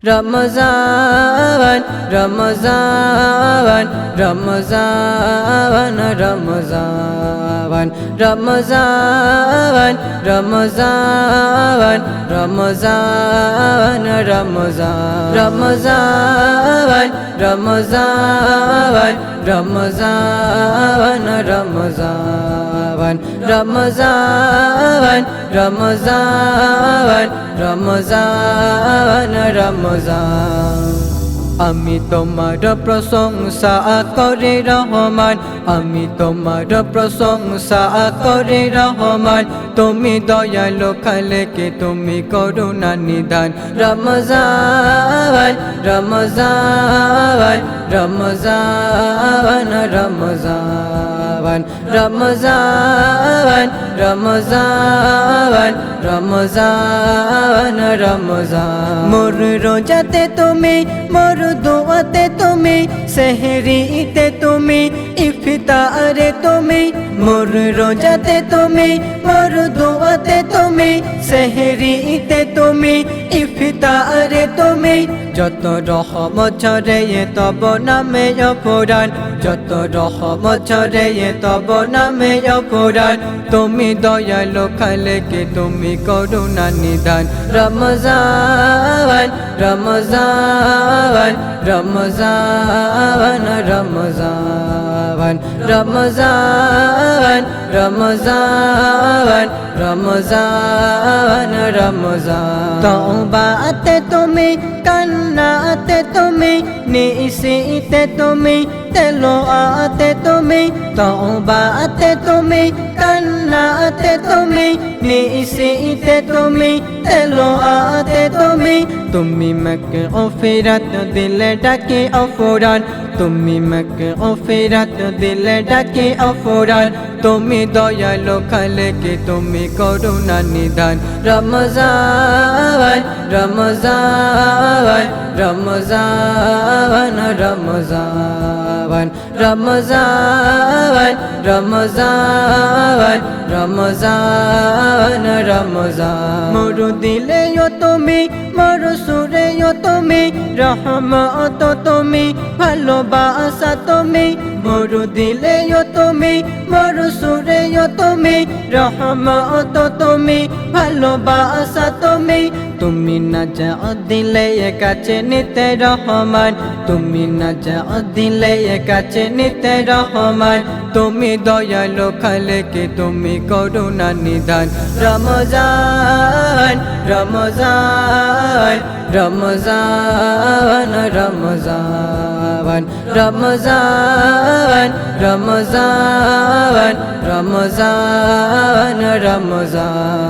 Ramazan, Ramazan, Ramazan, Ramazan, Ramazan, Ramazan, Ramazan, Ramazan, Ramazan, Ramazan, Ramazan, Ramazan, Ramazan, Ramazan, Ramazan, Ramazan. আমি তোমার প্রশংসা করি রহমান, আমি তোমার প্রশংসা করি রহমান। তুমি দয়ালু খালেকে, তুমি করুণা নিধান। রমজান, রমজান, রমজান, রমজান, রমজান, রমজান, রমজান, রমজান। মোর রোজাতে তুমি, মোর দোয়াতে তুমি, সেহরিতে তুমি, ইফতারে তুমি। মোর রোজাতে তুমি, মোর দোয়াতে তুমি, সেহরিতে তুমি, ইফতারে তুমি। যত রহমত ঝরে তব নামে অপরাণ, যত রহমত ঝরে তব নামে অপরাণ। তুমি দয়ালু খালেকে, তুমি করুণা নিধান। রমজান, রমজান, রমজান, রমজান, রমজান, রমজান, রমজান, রমজান। তওবাতে তুমি, কান্নাতে তুমি, নিশিতে তুমি, তেলাওয়াতে তুমি। তওবাতে তুমি, কান্নাতে তুমি, নিশিতে তুমি, তেলাওয়াতে তুমি। তুমি মাগফিরাত দিলে ডাকে অফরান, তুমি মাগফিরাত দিলে ডাকে অফরান। তুমি দয়ালু খালেকে, তুমি করুণা নিধান। রমজান, রমজান, রমজান, রমজান, রমজান, রমজান, রমজান, রমজান। মোর দিলে তুমি, মোর সুরে তুমি, রহমত তুমি, ভালোবাসা তুমি। মোর দিলে তুমি, মোর সুরে তুমি, রহমত তুমি, ভালোবাসা তুমি। তুমি না যা দিলে কাছে নিতে রহমান, তুমি না যা দিলে কাছে নিতে রহমান। তুমি দয়ালু খালেকে, তুমি করুণা নিধান। রমজান, রমজান, রমজান, রমজান, রমজান, রমজান, রমজান, রমজান।